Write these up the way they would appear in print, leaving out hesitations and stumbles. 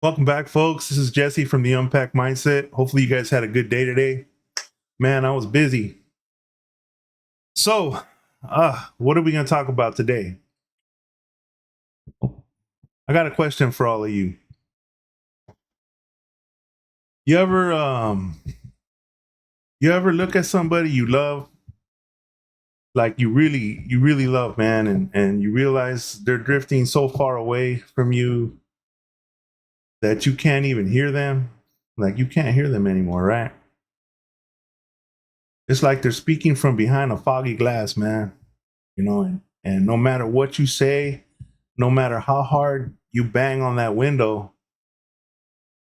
Welcome back, folks. This is Jesse from the Unpack Mindset. Hopefully, you guys had a good day today. Man, I was busy. So, what are we going to talk about today? I got a question for all of you. You ever, you ever look at somebody you love, like you really love, man, and you realize they're drifting so far away from you that you can't even hear them? Like you can't hear them anymore, right? It's like they're speaking from behind a foggy glass, man. And no matter what you say, no matter how hard you bang on that window,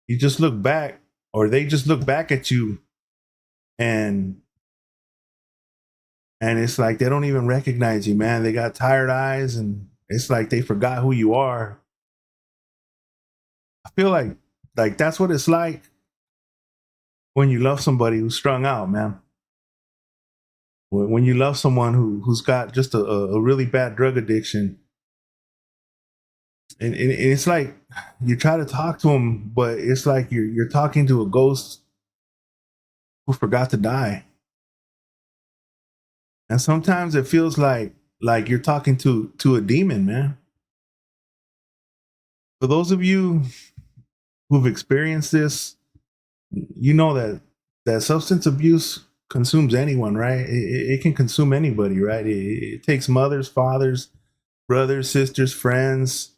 you just look back, or they just look back at you, and it's like they don't even recognize you, man. They got tired eyes, and it's like they forgot who you are. I feel like that's what it's like when you love somebody who's strung out, man. When you love someone who's got just a really bad drug addiction, and it's like you try to talk to them, but it's like you're talking to a ghost who forgot to die. And sometimes it feels like you're talking to a demon, man. For those of you who've experienced this, you know that substance abuse consumes anyone, right? It can consume anybody, right? It takes mothers, fathers, brothers, sisters, friends,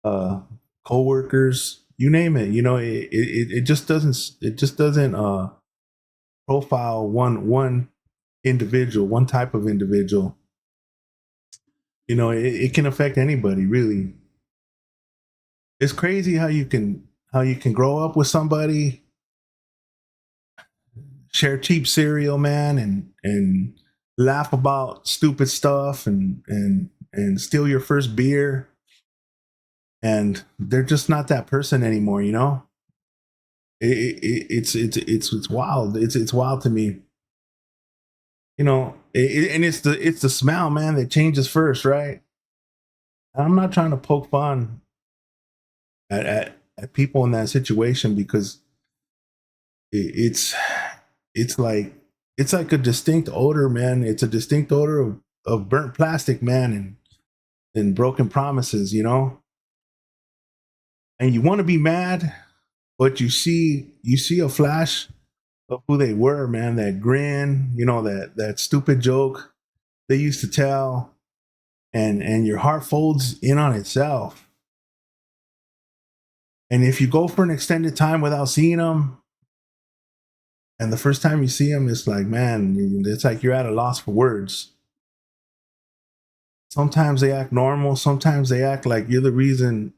uh, co-workers, you name it. It just doesn't profile one individual, one type of individual. It can affect anybody, really. It's crazy how you can grow up with somebody, share cheap cereal, man, and laugh about stupid stuff, and steal your first beer, and they're just not that person anymore. It's wild. It's wild to me. And it's the smell, man, that changes first, right? I'm not trying to poke fun at people in that situation, because it's it's like it's like a distinct odor, man. It's a distinct odor of burnt plastic, man, and broken promises, and you want to be mad, but you see a flash of who they were, man. That grin, that stupid joke they used to tell, and your heart folds in on itself. And if you go for an extended time without seeing them, and the first time you see them, it's like, man, it's like you're at a loss for words. Sometimes they act normal, sometimes they act like you're the reason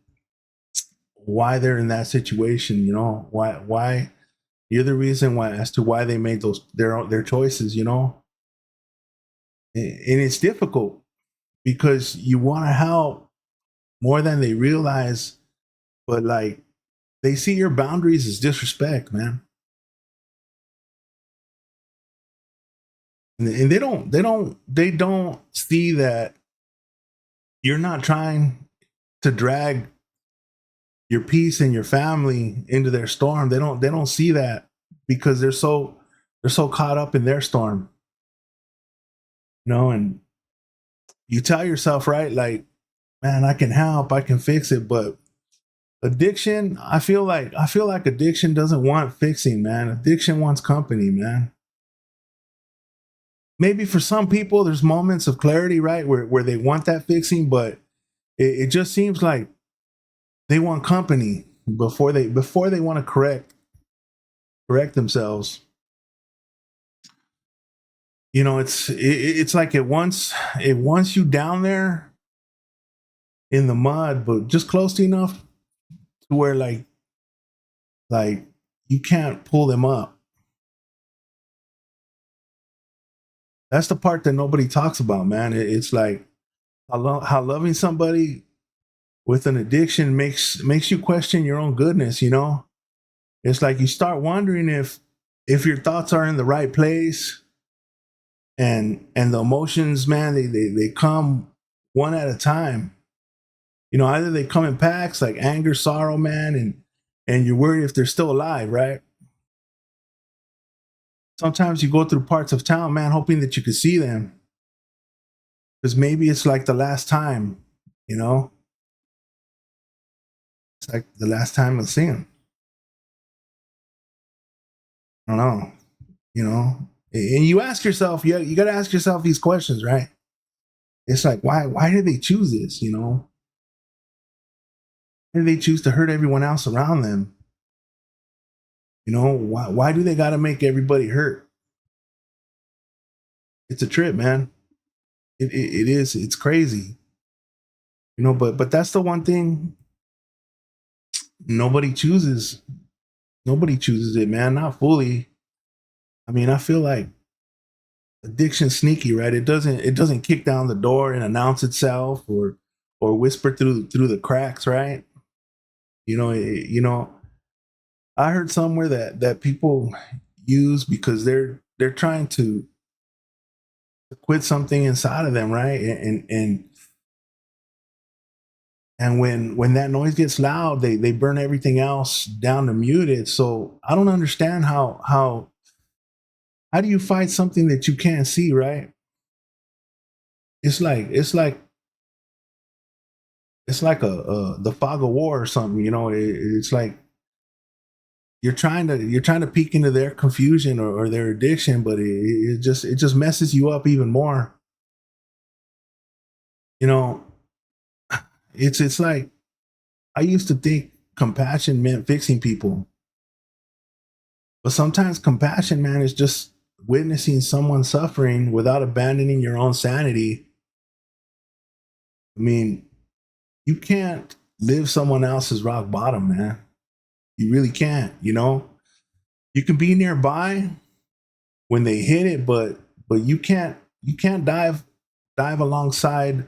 why they're in that situation. Why you're the reason why, as to why they made their choices. And it's difficult because you want to help more than they realize, but like they see your boundaries as disrespect, man. And they don't see that you're not trying to drag your peace and your family into their storm. They don't see that, because they're so caught up in their storm. And you tell yourself, right, like, man, I can help, I can fix it. But addiction, I feel like addiction doesn't want fixing, man. Addiction wants company, man. Maybe for some people there's moments of clarity, right, where they want that fixing, but it just seems like they want company before they want to correct themselves. It's like it wants you down there in the mud, but just close enough to where like you can't pull them up. That's the part that nobody talks about, man. It's like how loving somebody with an addiction makes you question your own goodness. It's like you start wondering if your thoughts are in the right place, and the emotions, man, they come one at a time. Either they come in packs, like anger, sorrow, man, and you're worried if they're still alive, right? Sometimes you go through parts of town, man, hoping that you could see them because maybe it's like the last time, you know, it's like the last time we'll see them. I don't know, you know, and you ask yourself, you got to ask yourself these questions, right? It's like, why did they choose this? You know, why did they choose to hurt everyone else around them? You know, why do they got to make everybody hurt? It's a trip, man. It is. It's crazy, you know. But that's the one thing nobody chooses. Nobody chooses it, man. Not fully. I mean, I feel like addiction's sneaky, right? It doesn't kick down the door and announce itself or whisper through the cracks, right? You know. I heard somewhere that people use because they're trying to quit something inside of them, right? And when that noise gets loud, they burn everything else down to mute it. So I don't understand how do you fight something that you can't see, right? It's like the fog of war or something, you know. It's like you're trying to peek into their confusion or their addiction, but it just messes you up even more. You know, it's like I used to think compassion meant fixing people, but sometimes compassion, man, is just witnessing someone suffering without abandoning your own sanity. I mean, you can't live someone else's rock bottom, man. You really can't, you know? You can be nearby when they hit it, but you can't dive alongside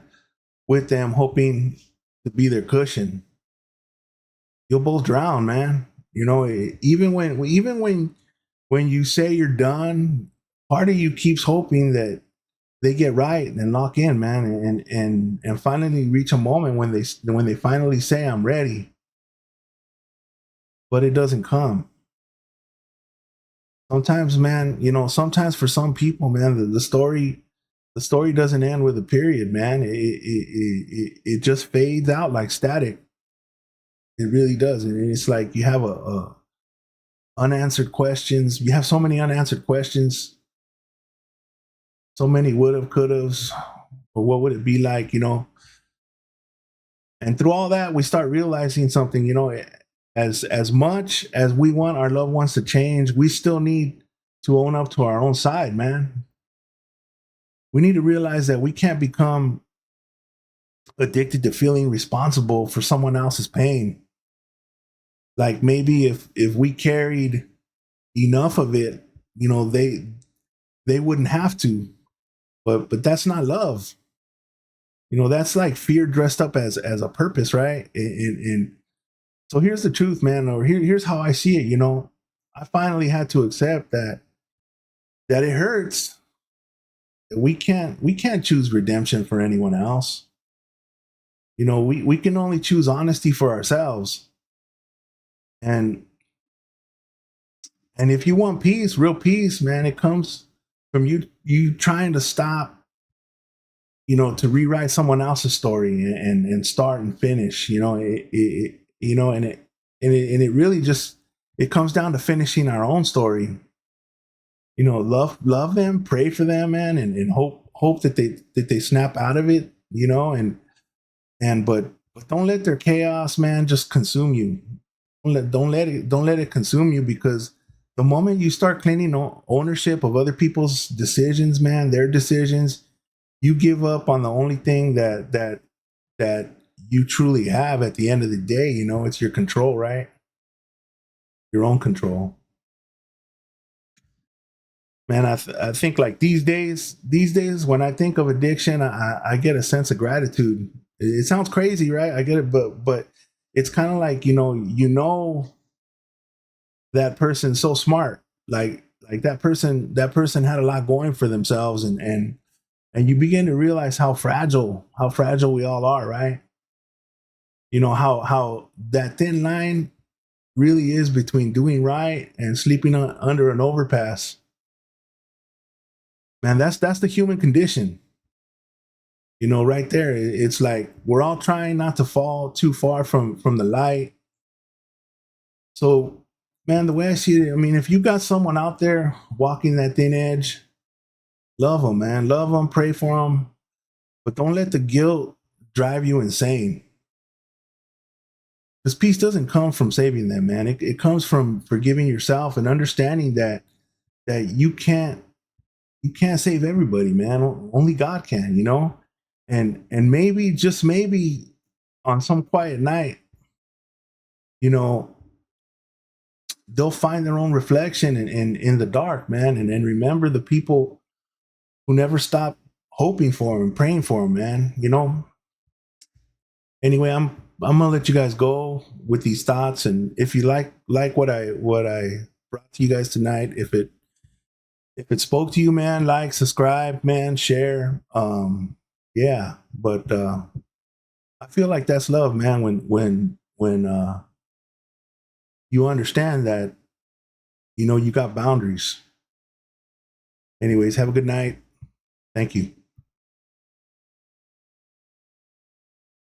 with them hoping to be their cushion. You'll both drown, man. You know, even when you say you're done, part of you keeps hoping that they get right and lock in, man, and finally reach a moment when they finally say I'm ready, but it doesn't come. Sometimes, man, you know, sometimes for some people, man, the story doesn't end with a period, man. It just fades out like static. It really does, and it's like you have a unanswered questions. You have so many unanswered questions, so many would have, could haves, or what would it be like, you know? And through all that, we start realizing something, you know, as much as we want our loved ones to change, we still need to own up to our own side, man. We need to realize that we can't become addicted to feeling responsible for someone else's pain. Like maybe if we carried enough of it, you know, they wouldn't have to. But that's not love. You know, that's like fear dressed up as a purpose, right? And so here's the truth, man, or here's how I see it, you know. I finally had to accept that it hurts. We can't choose redemption for anyone else. You know, we can only choose honesty for ourselves. And and if you want peace, real peace, man, it comes from you trying to stop, you know, to rewrite someone else's story and start and finish, you know. You know, and it really just it comes down to finishing our own story. You know, love them, pray for them, man, and hope that they snap out of it, you know. And but don't let their chaos, man, just consume you. Don't let it consume you, because the moment you start claiming ownership of other people's decisions, man, their decisions, you give up on the only thing that you truly have at the end of the day. You know, it's your control, right? Your own control. Man, I think like these days when I think of addiction, I get a sense of gratitude. It sounds crazy, right? I get it, but it's kind of like, you know that person's so smart, like that person had a lot going for themselves, and you begin to realize how fragile we all are, right? You know how that thin line really is between doing right and sleeping under an overpass. Man, that's the human condition. You know, right there, it's like we're all trying not to fall too far from the light. So, man, the way I see it, I mean, if you got someone out there walking that thin edge, love them, man, love them, pray for them, but don't let the guilt drive you insane. Because peace doesn't come from saving them, man. It comes from forgiving yourself and understanding that you can't save everybody, man. Only God can, you know. And maybe, just maybe, on some quiet night, you know, they'll find their own reflection in the dark, man. And then remember the people who never stopped hoping for them, praying for them, man. You know. Anyway, I'm gonna let you guys go with these thoughts, and if you like what I brought to you guys tonight, if it spoke to you, man, like, subscribe, man, share. Yeah, but I feel like that's love, man. When you understand that, you know, you got boundaries. Anyways, have a good night. Thank you.